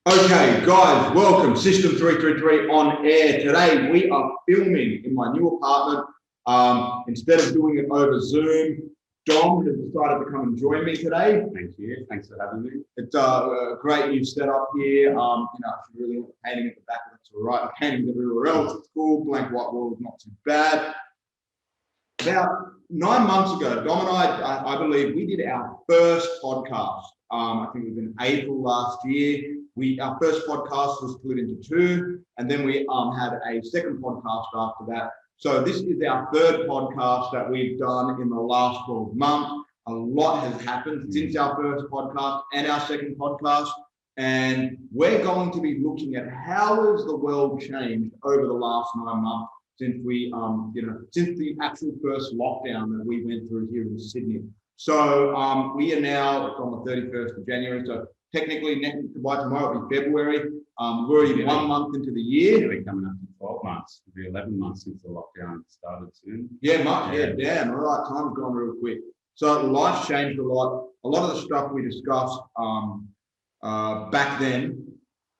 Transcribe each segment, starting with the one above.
Okay, guys, welcome. System 333 on air. Today we are filming in my new apartment. Instead of doing it over Zoom, Dom has decided to come and join me today. Thank you. Thanks for having me. It's a great new setup here. If you really want painting at the back, that's all right. Painting everywhere else, it's cool. Blank white wall is not too bad. About 9 months ago, Dom and I believe, we did our first podcast. I think it was in April last year. Our first podcast was split into two, and then we had a second podcast after that. So this is our third podcast that we've done in the last 12 months. A lot has happened since our first podcast and our second podcast, and we're going to be looking at how has the world changed over the last 9 months since we, since the actual first lockdown that we went through here in Sydney. So we are now on the 31st of January. So technically, by tomorrow it'll be February. We're already 1 month into the year. Yeah, we're coming up to 12 months. It'll be 11 months since the lockdown started soon. Yeah, damn. All right, time's gone real quick. So life's changed a lot. A lot of the stuff we discussed back then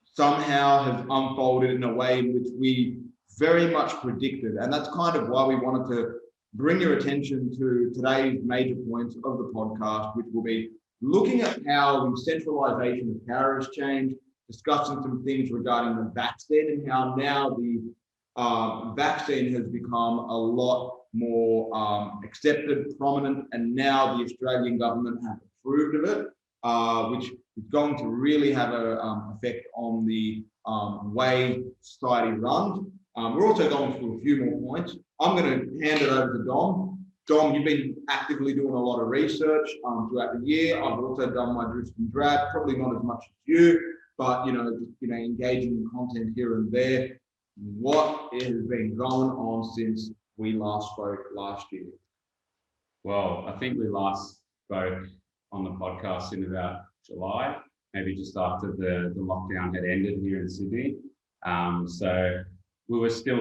somehow has unfolded in a way in which we very much predicted. And that's kind of why we wanted to bring your attention to today's major points of the podcast, which will be looking at how the centralization of power has changed, discussing some things regarding the vaccine and how now the vaccine has become a lot more accepted, prominent, and now the Australian government has approved of it, which is going to really have an effect on the way society runs. We're also going through a few more points. I'm going to hand it over to Dom. Dom, you've been actively doing a lot of research throughout the year. I've also done my drift and drab, probably not as much as you, but engaging in content here and there. What has been going on since we last spoke last year? Well, I think we last spoke on the podcast in about July, maybe just after the lockdown had ended here in Sydney. So we were still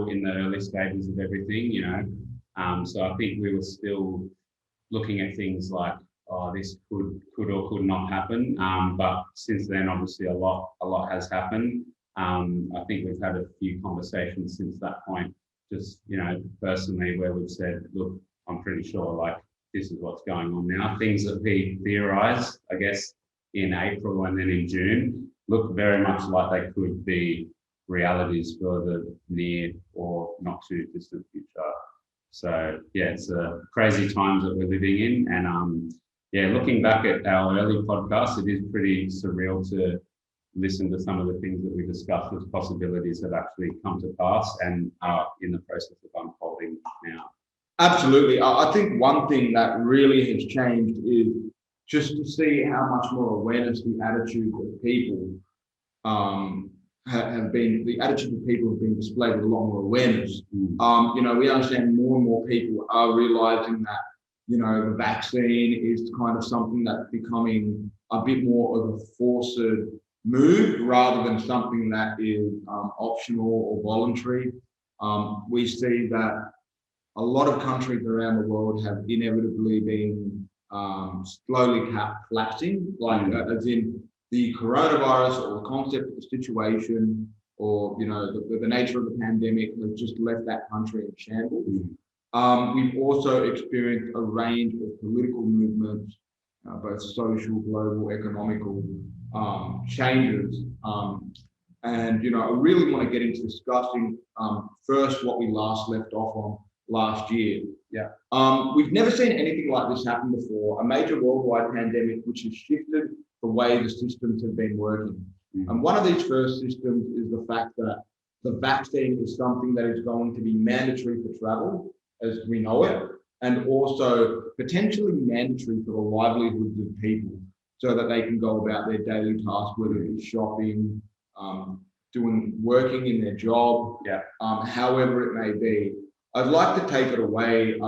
in the early stages of everything, So I think we were still looking at things like, this could or could not happen. But since then, obviously, a lot has happened. I think we've had a few conversations since that point, just, personally, where we've said, look, I'm pretty sure, this is what's going on now. Things that we theorized, I guess, in April and then in June, look very much like they could be realities for the near or not too distant future. So yeah, it's crazy times that we're living in, and looking back at our early podcast, it is pretty surreal to listen to some of the things that we discussed as possibilities that actually come to pass and are in the process of unfolding now. Absolutely. I think one thing that really has changed is just to see how much more awareness the attitude of people the attitude of people have been displayed with a lot more awareness. We understand more and more people are realizing that, the vaccine is kind of something that's becoming a bit more of a forced move rather than something that is optional or voluntary. We see that a lot of countries around the world have inevitably been slowly collapsing, as in the coronavirus or the concept of the situation or, the nature of the pandemic has just left that country in shambles. We've also experienced a range of political movements, both social, global, economical changes. And I really want to get into discussing first what we last left off on last year. Yeah. We've never seen anything like this happen before, a major worldwide pandemic which has shifted the way the systems have been working. And one of these first systems is the fact that the vaccine is something that is going to be mandatory for travel, as we know it, and also potentially mandatory for the livelihoods of people so that they can go about their daily tasks, whether it's shopping, working in their job, however it may be. I'd like to take it away,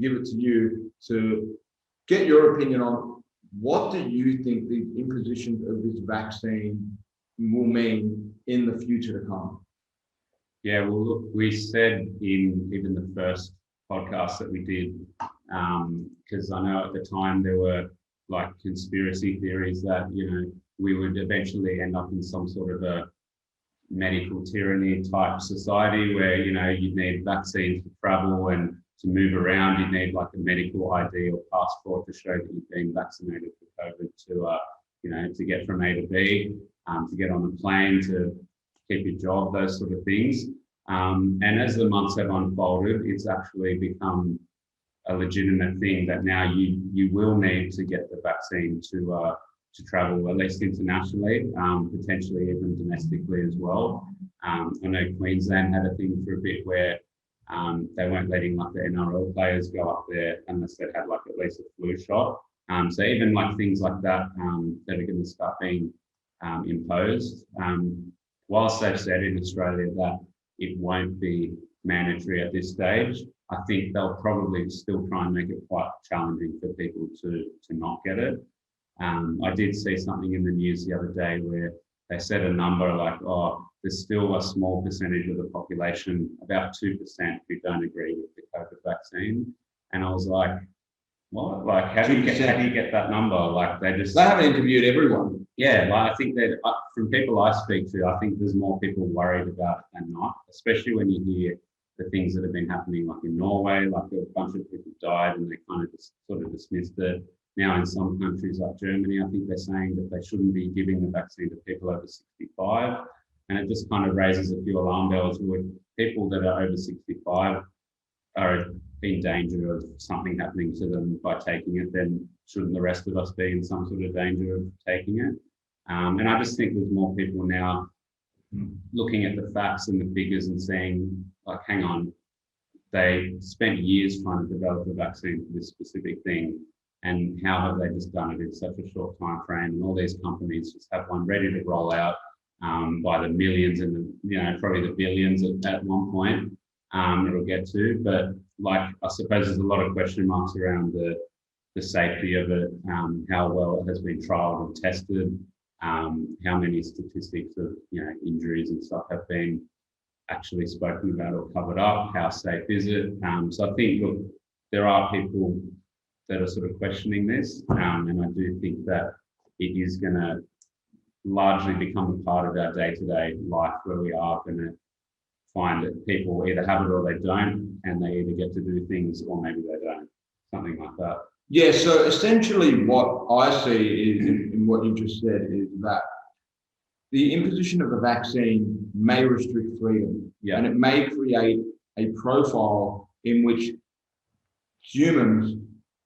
give it to you to get your opinion on what do you think the imposition of this vaccine will mean in the future to come? Yeah, well, look, we said in even the first podcast that we did, because I know at the time there were like conspiracy theories that, you know, we would eventually end up in some sort of a medical tyranny type society where, you know, you'd need vaccines to travel and to move around. You'd need like a medical ID or passport to show that you've been vaccinated for COVID to, you know, to get from A to B, to get on the plane, to keep your job, those sort of things. And as the months have unfolded, it's actually become a legitimate thing that now you will need to get the vaccine to travel, at least internationally, potentially even domestically as well. I know Queensland had a thing for a bit where they weren't letting like the NRL players go up there unless they had like at least a flu shot. So even like things like that that are going to start being imposed. Whilst they've said in Australia that it won't be mandatory at this stage, I think they'll probably still try and make it quite challenging for people to not get it. I did see something in the news the other day where they said a number like, oh, there's still a small percentage of the population, about 2%, who don't agree with the COVID vaccine. And I was like, what? Like, how do you get that number? Like, they haven't interviewed everyone. Yeah, like I think that from people I speak to, I think there's more people worried about it than not, especially when you hear the things that have been happening, like in Norway, like a bunch of people died and they kind of just sort of dismissed it. Now in some countries like Germany, I think they're saying that they shouldn't be giving the vaccine to people over 65. And it just kind of raises a few alarm bells with people that are over 65 are in danger of something happening to them by taking it, then shouldn't the rest of us be in some sort of danger of taking it? And I just think there's more people now looking at the facts and the figures and saying, like, hang on, they spent years trying to develop a vaccine for this specific thing. And how have they just done it in such a short time frame? And all these companies just have one ready to roll out by the millions and the, you know, probably the billions at one point it'll get to. But like, I suppose there's a lot of question marks around the safety of it, how well it has been trialed and tested, how many statistics of, you know, injuries and stuff have been actually spoken about or covered up, how safe is it? So I think, look, there are people that are sort of questioning this, and I do think that it is going to largely become a part of our day-to-day life, where we are going to find that people either have it or they don't, and they either get to do things or maybe they don't, something like that. Yeah, so essentially what I see is, in what you just said, is that the imposition of the vaccine may restrict freedom, and it may create a profile in which humans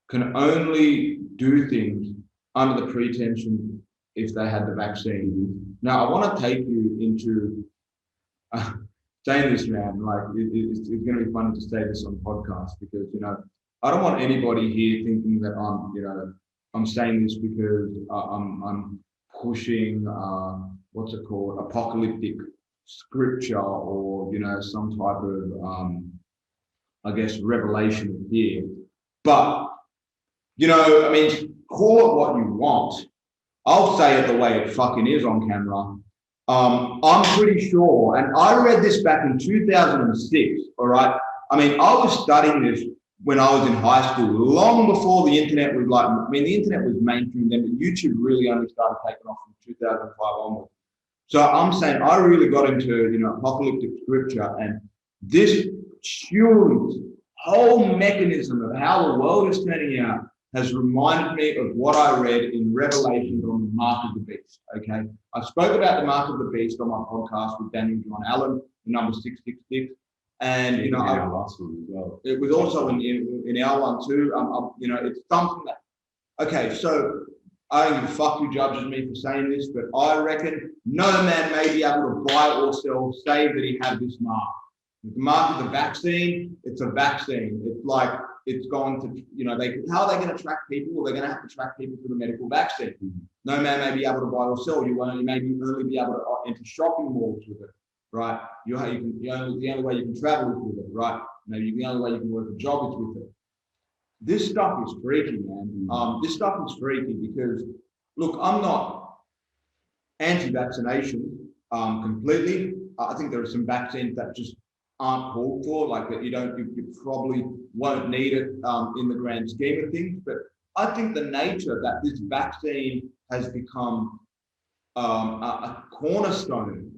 can only do things under the pretension if they had the vaccine. Now, I want to take you into saying this, man, like it's going to be funny to say this on the podcast, because, you know, I don't want anybody here thinking that I'm saying this because I'm pushing, what's it called, apocalyptic scripture, or, you know, some type of, I guess, revelation of fear. But, you know, I mean, call it what you want. I'll say it the way it fucking is on camera. I'm pretty sure, and I read this back in 2006, all right? I mean, I was studying this when I was in high school, long before the internet was like, I mean, the internet was mainstream then, but YouTube really only started taking off from 2005 onwards. So I'm saying I really got into, you know, apocalyptic scripture, and this whole mechanism of how the world is turning out has reminded me of what I read in Revelation on the Mark of the Beast, okay? I spoke about the Mark of the Beast on my podcast with Daniel John Allen, the number 666. And, you know, our last one as well. It was also in our one too. You know, it's something that, okay, so I don't give a fuck who judges me for saying this, but I reckon no man may be able to buy or sell save that he had this mark. The mark of the vaccine, it's a vaccine. It's like, it's going to, you know, how are they going to track people? Well, they're going to have to track people for the medical vaccine. No man may be able to buy or sell. You may only be able to enter shopping malls with it, right? The only way you can travel is with it, right? Maybe the only way you can work a job is with it. This stuff is freaky, man. This stuff is freaky because, look, I'm not anti-vaccination completely. I think there are some vaccines that just aren't called for, like that you probably won't need it in the grand scheme of things. But I think the nature that this vaccine has become a cornerstone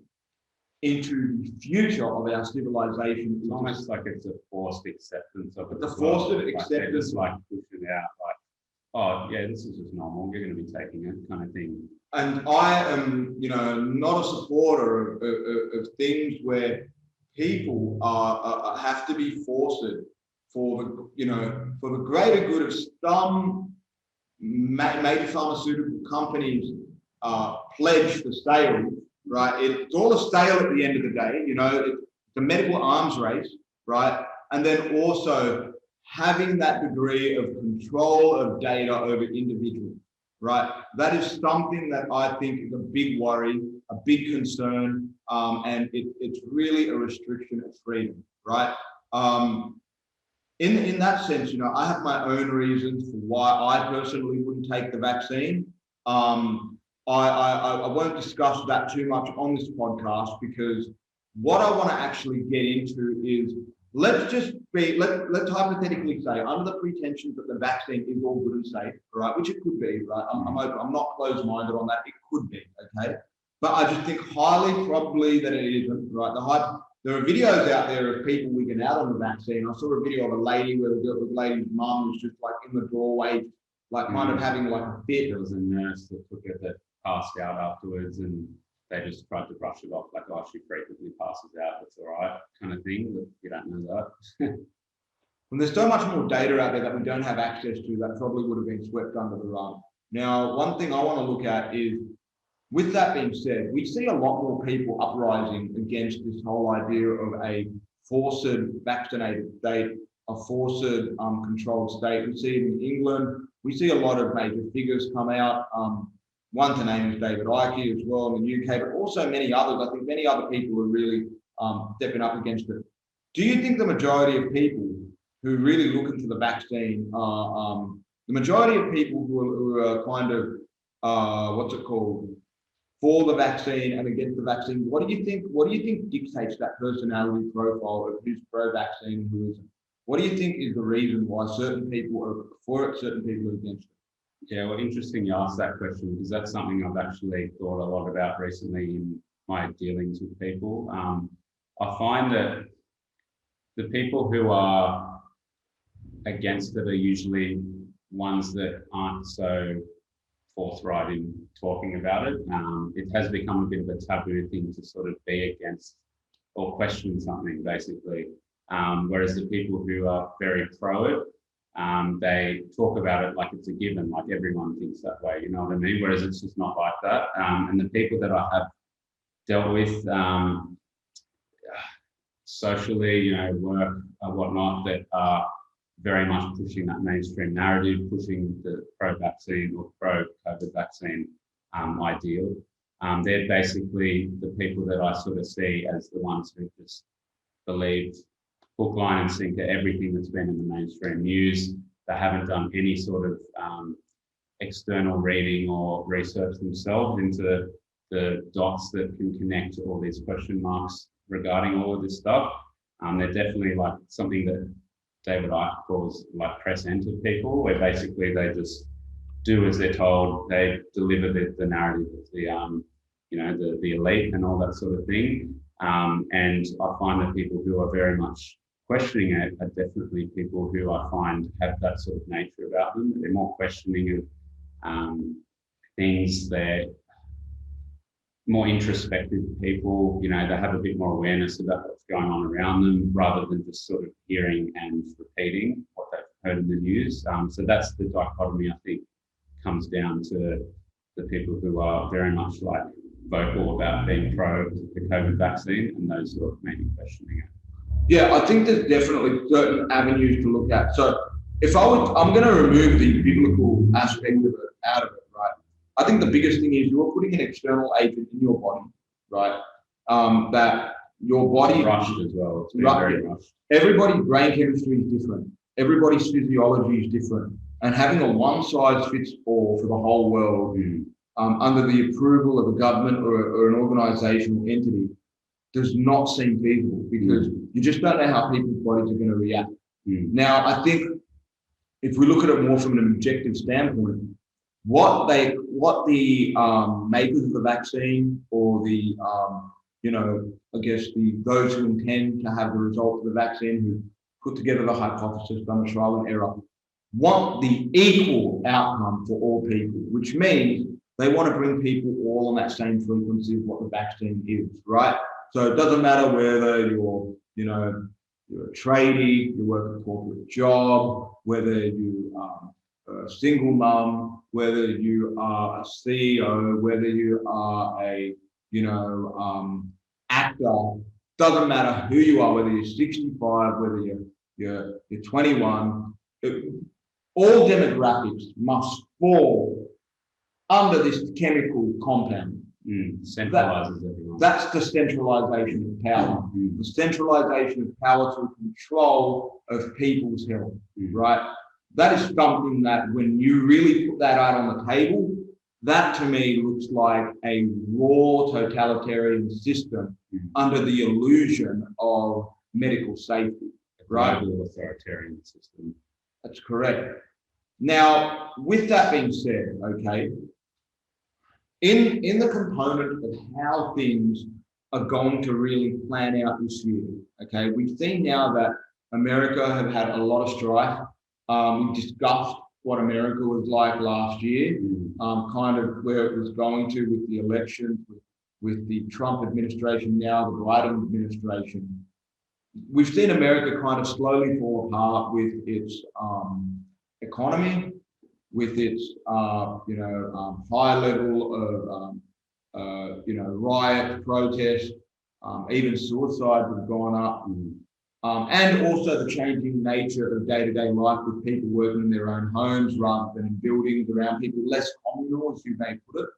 into the future of our civilization. It's almost like it's a forced acceptance of it. The forced acceptance, they're just like pushing it out, like, oh yeah, this is just normal. You're going to be taking it, kind of thing. And I am, not a supporter of things where people have to be forced for the greater good of some major pharmaceutical companies pledge for sales, right? It's all a sale at the end of the day, it's a medical arms race, right? And then also having that degree of control of data over individuals, right? That is something that I think is a big worry, a big concern, and it's really a restriction of freedom, right? In that sense, I have my own reasons for why I personally wouldn't take the vaccine. I won't discuss that too much on this podcast, because what I want to actually get into is, let's hypothetically say, under the pretension that the vaccine is all good and safe, right? Which it could be, right? I'm open. I'm not closed-minded on that. It could be, okay? But I just think highly probably that it isn't, right? There are videos out there of people wigging out on the vaccine. I saw a video of a lady where the lady's mum was just like in the doorway, like kind of having like a fit. There was a nurse that took it that passed out afterwards, and they just tried to brush it off, like, oh, she frequently passes out, it's all right, kind of thing. But you don't know that. And there's so much more data out there that we don't have access to that probably would have been swept under the rug. Now, one thing I want to look at is, with that being said, we see a lot more people uprising against this whole idea of a forced vaccinated state, a forced controlled state. We see it in England. We see a lot of major figures come out. One to name is David Icke as well in the UK, but also many others. I think many other people are really stepping up against it. Do you think the majority of people who really look into the vaccine the majority of people who are kind of, for the vaccine and against the vaccine, what do you think dictates that personality profile of who's pro-vaccine and who isn't? What do you think is the reason why certain people are for it, certain people are against it? Yeah, well, interesting you asked that question, because that's something I've actually thought a lot about recently in my dealings with people. I find that the people who are against it are usually ones that aren't so forthright in talking about it. It has become a bit of a taboo thing to sort of be against or question something, basically. Whereas the people who are very pro it, they talk about it like it's a given, like everyone thinks that way, you know what I mean? Whereas it's just not like that. And the people that I have dealt with socially, work or whatnot, that are very much pushing that mainstream narrative, pushing the pro-vaccine or pro-COVID vaccine ideal. They're basically the people that I sort of see as the ones who just believed hook, line and sinker everything that's been in the mainstream news. They haven't done any sort of external reading or research themselves into the dots that can connect all these question marks regarding all of this stuff. They're definitely like something that David Icke calls like press enter people, where basically they just do as they're told. They deliver the narrative of the elite and all that sort of thing. And I find that people who are very much questioning it are definitely people who I find have that sort of nature about them. They're more questioning of things. They're more introspective people. They have a bit more awareness about what's going on around them, rather than just sort of hearing and repeating what they've heard in the news. So that's the dichotomy, I think, comes down to the people who are very much like vocal about being pro the COVID vaccine, and those who are maybe questioning it. Yeah, I think there's definitely certain avenues to look at. So I'm going to remove the biblical aspect of it out of it, right? I think the biggest thing is you're putting an external agent in your body, right? That your body rushed as well. It's been very rushed. Everybody's brain chemistry is different. Everybody's physiology is different. And having a one-size-fits-all for the whole world under the approval of a government or an organization or entity does not seem feasible, because you just don't know how people's bodies are going to react. Now, I think if we look at it more from an objective standpoint, what the makers of the vaccine or the I guess those who intend to have the result of the vaccine, who put together the hypothesis, done a trial and error, want the equal outcome for all people, which means they want to bring people all on that same frequency of what the vaccine is, right? So it doesn't matter whether you're a tradie, you work a corporate job, whether you are a single mum, whether you are a CEO, whether you are a actor, doesn't matter who you are, whether you're 65, whether you're 21, all demographics must fall under this chemical compound. Centralizes everyone. That's the centralization of power. The centralization of power to control of people's health, right? That is something that when you really put that out on the table, that to me looks like a raw totalitarian system under the illusion of medical safety, right? Global authoritarian system. That's correct. Now, with that being said, okay, in the component of how things are going to really plan out this year, okay, we've seen now that America have had a lot of strife. We discussed what America was like last year, kind of where it was going to with the elections, with the Trump administration now, the Biden administration. We've seen America kind of slowly fall apart with its economy, with its high level of riots, protests, even suicides have gone up, and also the changing nature of day-to-day life with people working in their own homes rather than in buildings around people, less communal, as you may put it.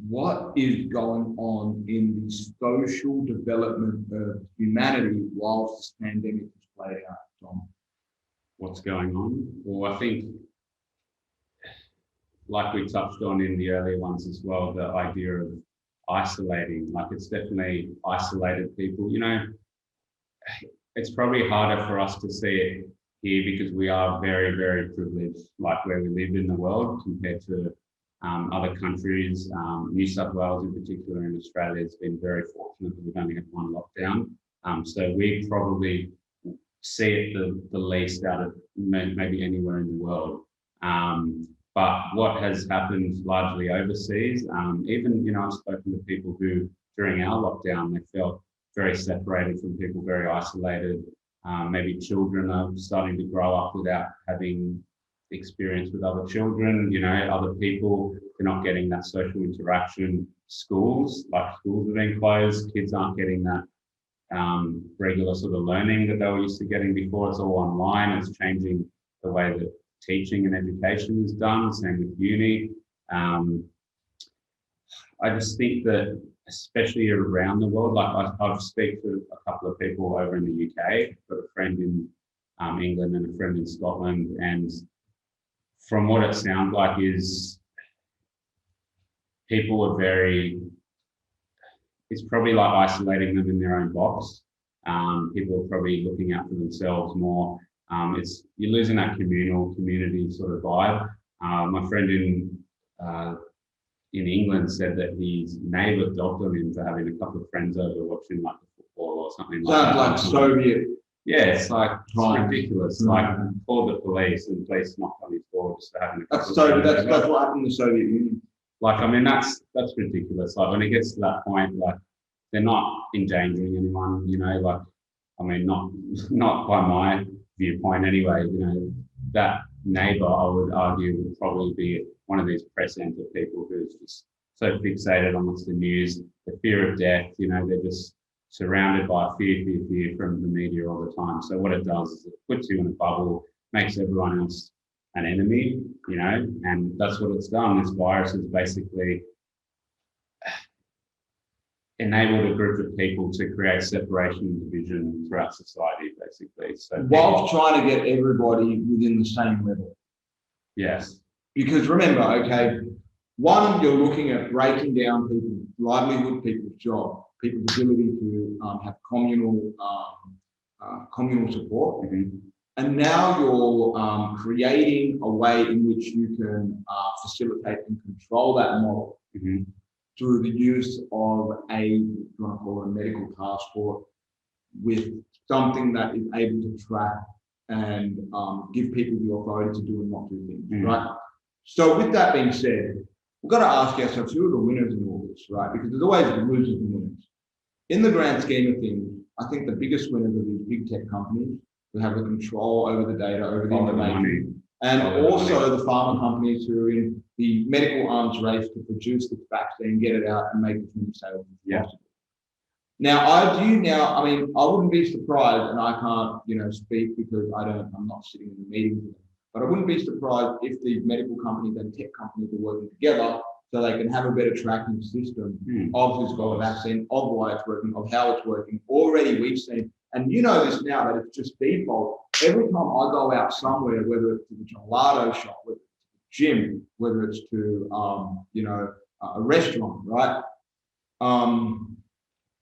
What is going on in the social development of humanity whilst this pandemic is played out, Tom? What's going on? Well, I think, like we touched on in the earlier ones as well, the idea of isolating, like it's definitely isolated people. It's probably harder for us to see it here because we are very, very privileged, like where we live in the world compared to other countries. New South Wales in particular in Australia has been very fortunate that we've only had one lockdown. So we probably see it the least out of maybe anywhere in the world. But what has happened largely overseas, even, I've spoken to people who during our lockdown, they felt very separated from people, very isolated. Maybe children are starting to grow up without having experience with other children, other people. They're not getting that social interaction. Schools have been closed. Kids aren't getting that regular sort of learning that they were used to getting before. It's all online. It's changing the way that teaching and education is done. Same with uni. I just think that, especially around the world, like I've speak to a couple of people over in the UK. I've got a friend in England and a friend in Scotland, and from what it sounds like is people are it's probably like isolating them in their own box. People are probably looking out for themselves more. You're losing that community sort of vibe. My friend in England said that his neighbour dogged on him for having a couple of friends over watching like football or something like that. Sounds like Soviet. Yeah, it's ridiculous. Like call the police and the police knocked on his door just for having a couple of friends. That's what happened in the Soviet Union. That's ridiculous. Like when it gets to that point, like they're not endangering anyone, not by my viewpoint anyway. That neighbour, I would argue, would probably be one of these press center people who's just so fixated on what's the news, the fear of death. They're just surrounded by fear from the media all the time. So what it does is it puts you in a bubble, makes everyone else an enemy, and that's what it's done. This virus has basically enabled a group of people to create separation and division throughout society, basically. So while trying to get everybody within the same level. Yes. Because remember, okay, one, you're looking at breaking down people's livelihood, people's job, people's ability to have communal support. Mm-hmm. And now you're creating a way in which you can facilitate and control that model through the use of you want to call it a medical passport, with something that is able to track and give people the authority to do and not do things, right? So with that being said, we've got to ask ourselves, who are the winners in all this, right? Because there's always losers and winners. In the grand scheme of things, I think the biggest winners are these big tech companies who have the control over the data, over the information, and also the pharma companies who are in the medical arms race to produce this vaccine, get it out, and make as many sales as possible. Now, I mean, I wouldn't be surprised, and I can't, speak because I'm not sitting in the meeting with them, but I wouldn't be surprised if these medical companies and tech companies are working together so they can have a better tracking system of this vaccine, of why it's working, of how it's working. Already we've seen, and you know this now, that it's just default. Every time I go out somewhere, whether it's to the gelato shop, whether it's to the gym, whether it's to, a restaurant, right?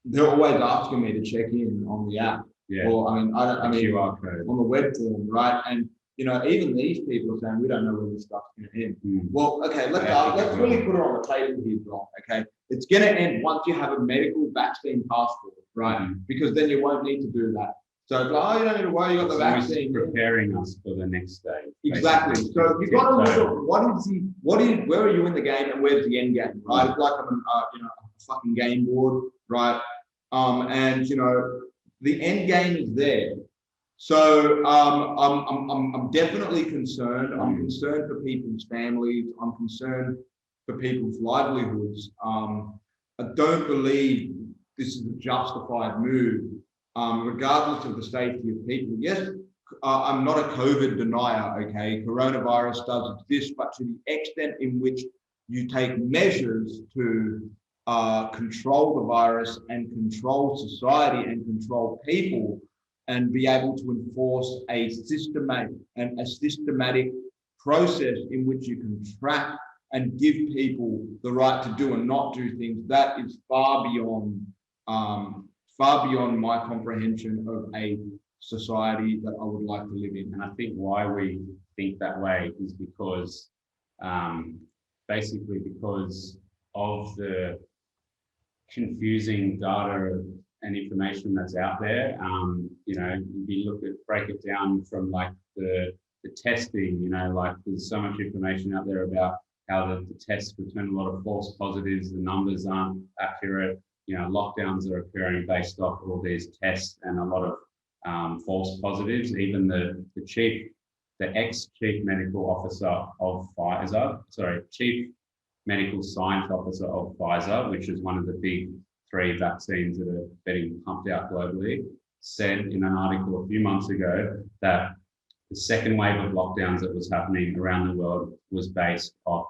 They're always asking me to check in on the app. Or QR code on the web form, right? And even these people are saying we don't know where this stuff's going to end. Well, okay, let's really put it on the table here, John. Okay, it's going to end once you have a medical vaccine passport, right? Because then you won't need to do that. So it's like, you don't need to worry, you got the vaccine. Preparing us for the next stage. Exactly. So you've got to look at where are you in the game and where's the end game, right? It's like I'm a fucking game board, right? And the end game is there. So I'm definitely concerned. I'm concerned for people's families. I'm concerned for people's livelihoods. I don't believe this is a justified move, regardless of the safety of people. Yes, I'm not a COVID denier, okay? Coronavirus does exist, but to the extent in which you take measures to control the virus and control society and control people, and be able to enforce a systematic process in which you can track and give people the right to do and not do things, that is far beyond my comprehension of a society that I would like to live in. And I think why we think that way is because, basically because of the confusing data and information that's out there. You break it down from like the testing, like there's so much information out there about how the tests return a lot of false positives, the numbers aren't accurate, lockdowns are occurring based off all these tests and a lot of false positives. Even the ex-chief medical officer of chief medical science officer of Pfizer, which is one of the big 3 vaccines that are getting pumped out globally, said in an article a few months ago that the second wave of lockdowns that was happening around the world was based off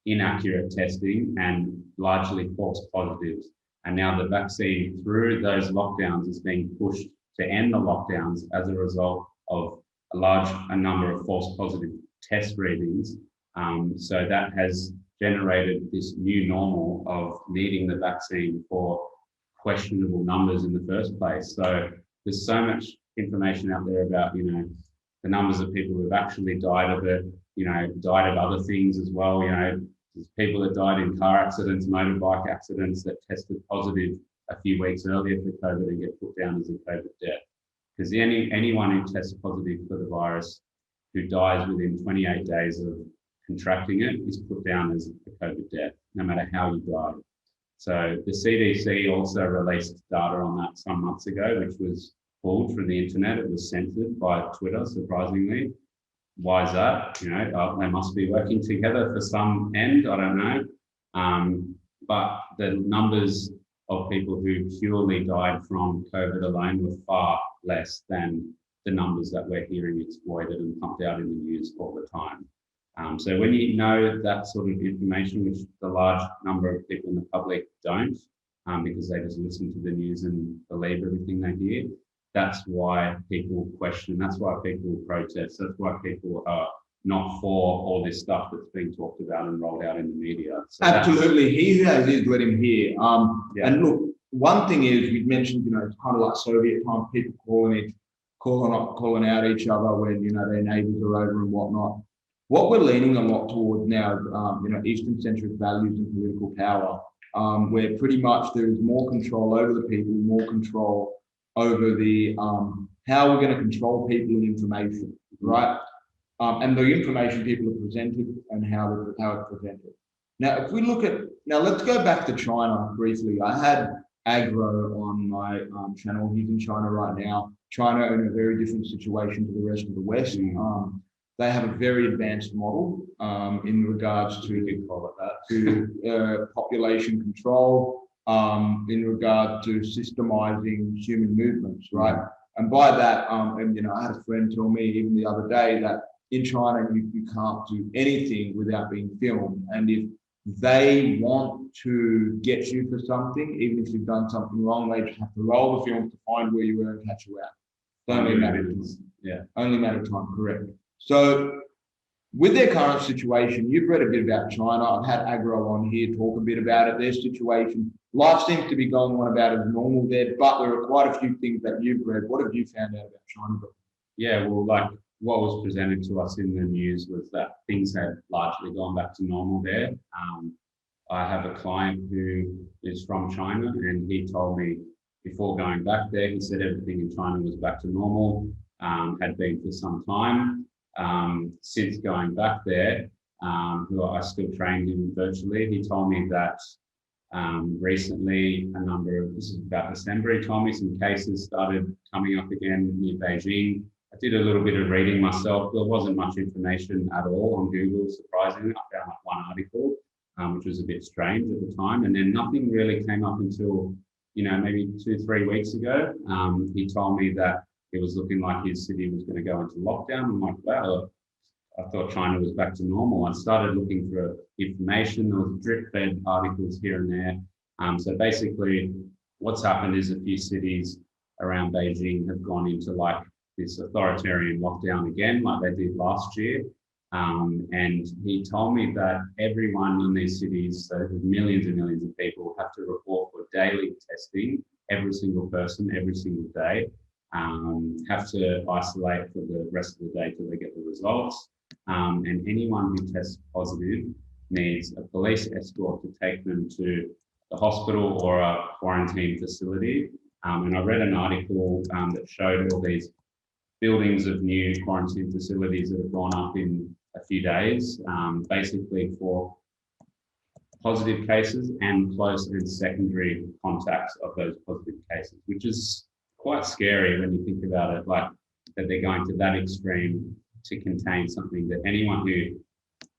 inaccurate testing and largely false positives. And now the vaccine, through those lockdowns, is being pushed to end the lockdowns as a result of a number of false positive test readings. So that has generated this new normal of needing the vaccine for questionable numbers in the first place. So there's so much information out there about, the numbers of people who've actually died of it, died of other things as well. There's people that died in car accidents, motorbike accidents that tested positive a few weeks earlier for COVID and get put down as a COVID death. Because anyone who tests positive for the virus who dies within 28 days of contracting it is put down as a COVID death, no matter how you died. So the CDC also released data on that some months ago, which was pulled from the internet. It was censored by Twitter, surprisingly. Why is that? They must be working together for some end, I don't know. But the numbers of people who purely died from COVID alone were far less than the numbers that we're hearing exploited and pumped out in the news all the time. So when you know that sort of information, which the large number of people in the public don't, because they just listen to the news and believe everything they hear, that's why people question, that's why people protest, that's why people are not for all this stuff that's being talked about and rolled out in the media. So absolutely, he who has ears, let him hear. And look, one thing is, we mentioned, it's kind of like Soviet time, people calling out each other when, their neighbors are over and whatnot. What we're leaning a lot towards now is, Eastern-centric values and political power, where pretty much there is more control over the people, more control over the how we're going to control people and information, right? And the information people are presented and how it's presented. Now, if we look at, let's go back to China briefly. I had Agro on my channel. He's in China right now. China in a very different situation to the rest of the West. They have a very advanced model in regards to population control, in regard to systemizing human movements, right? And by that, I had a friend tell me even the other day that in China, you can't do anything without being filmed. And if they want to get you for something, even if you've done something wrong, they just have to roll the film to find where you were and catch you out. Only a matter of time, correct. So with their current situation, you've read a bit about China. I've had Agro on here talk a bit about it, their situation. Life seems to be going on about as normal there, but there are quite a few things that you've read. What have you found out about China? Yeah, well, like what was presented to us in the news was that things had largely gone back to normal there. I have a client who is from China, and he told me before going back there, he said everything in China was back to normal, had been for some time. Since going back there, who I still trained him virtually, he told me that recently this is about December, he told me some cases started coming up again near Beijing. I did a little bit of reading myself. There wasn't much information at all on Google, surprisingly. I found one article, which was a bit strange at the time. And then nothing really came up until, maybe 2-3 weeks ago. He told me that it was looking like his city was going to go into lockdown. I'm like, wow, I thought China was back to normal. I started looking for information. There was drip-fed articles here and there. So basically, what's happened is a few cities around Beijing have gone into like this authoritarian lockdown again, like they did last year. And he told me that everyone in these cities, so millions and millions of people, have to report for daily testing, every single person, every single day, have to isolate for the rest of the day till they get the results. And anyone who tests positive needs a police escort to take them to the hospital or a quarantine facility. And I read an article that showed all these buildings of new quarantine facilities that have gone up in a few days, basically for positive cases and close and secondary contacts of those positive cases, which is quite scary when you think about it, like that they're going to that extreme to contain something that anyone who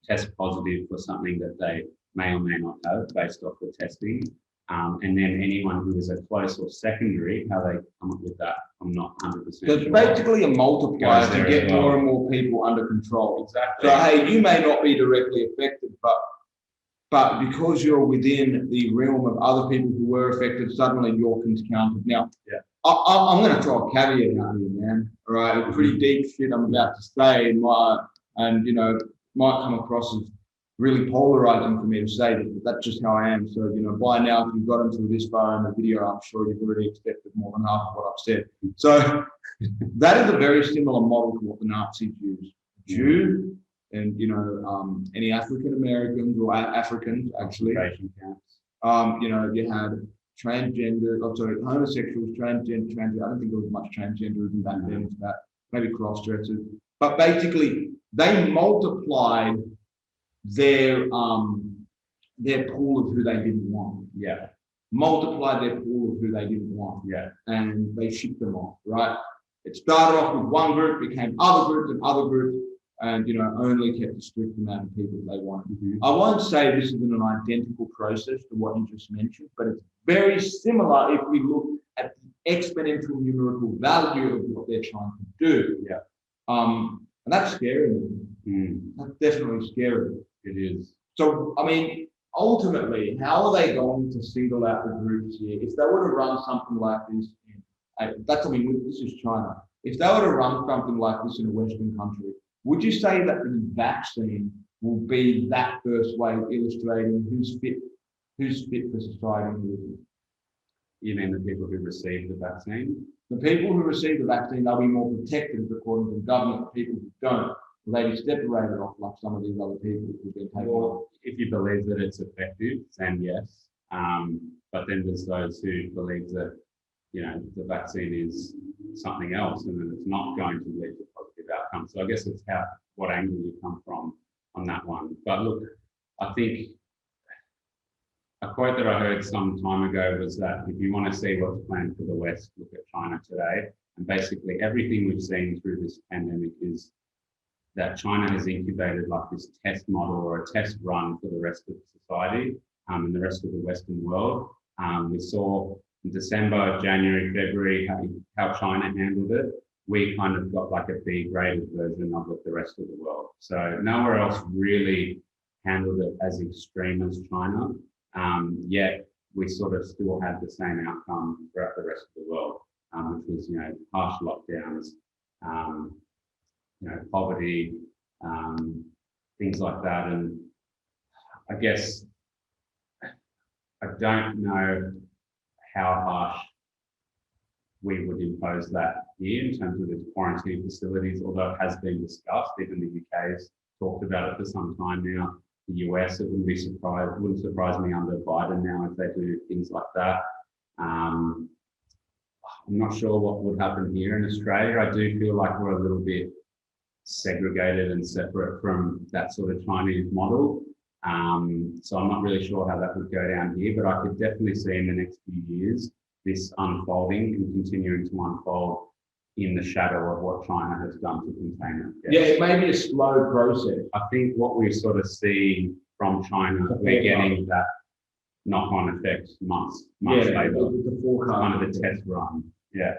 tests positive for something that they may or may not have based off the testing. And then anyone who is a close or secondary, how they come up with that, I'm not 100% So it's basically a multiplier to get more and more people under control. Exactly. So, hey, you may not be directly affected, but because you're within the realm of other people who were affected, suddenly you're counted. Now, I'm going to throw a caveat out here, man. All right, it's pretty deep shit I'm about to say, might come across as really polarizing for me to say that, but that's just how I am. So, by now, if you've gotten through this far in the video, I'm sure you've already expected more than half of what I've said. So that is a very similar model to what the Nazis used. Jew and, any African Americans or Africans, actually. You had homosexuals, transgender. I don't think there was much transgenderism back then into that, maybe cross-dressers. But basically, they multiplied their pool of who they didn't want. Yeah. Multiplied their pool of who they didn't want. Yeah. And they shipped them off, right? It started off with one group, became other groups and other groups, and only kept a strict amount of people they wanted. Mm-hmm. I won't say this isn't an identical process to what you just mentioned, but it's very similar if we look at the exponential numerical value of what they're trying to do. Yeah. And that's scary. That's definitely scary. It is. So, ultimately, how are they going to single out the groups here? If they were to run something like this, this is China. If they were to run something like this in a Western country, would you say that the vaccine will be that first way of illustrating who's fit for society? You mean the people who received the vaccine? The people who receive the vaccine, they'll be more protected according to the government. The people who don't, they'll be separated off like some of these other people who've been taken off. Well, if you believe that it's effective, then yes. But then there's those who believe that, you know, the vaccine is something else and that it's not going to lead to positive outcomes. So I guess it's what angle you come from on that one. But look, I think a quote that I heard some time ago was that if you want to see what's planned for the West, look at China today. And basically everything we've seen through this pandemic is that China has incubated like this test model or a test run for the rest of society and the rest of the Western world. We saw in December, January, February, how China handled it. We kind of got like a B-graded version of it, the rest of the world. So nowhere else really handled it as extreme as China. Yet we sort of still had the same outcome throughout the rest of the world, which was, you know, harsh lockdowns, you know, poverty, things like that. And I guess I don't know how harsh we would impose that here in terms of its quarantine facilities, although it has been discussed. Even the UK has talked about it for some time now. The US, it wouldn't surprise me under Biden now if they do things like that. I'm not sure what would happen here in Australia. I do feel like we're a little bit segregated and separate from that sort of Chinese model. So I'm not really sure how that would go down here, but I could definitely see in the next few years this unfolding and continuing to unfold in the shadow of what China has done to contain it. Yeah, it may be a slow process. I think what we sort of see from China, we're getting that knock-on effect months later. The forecast. Kind of the test run. Yeah.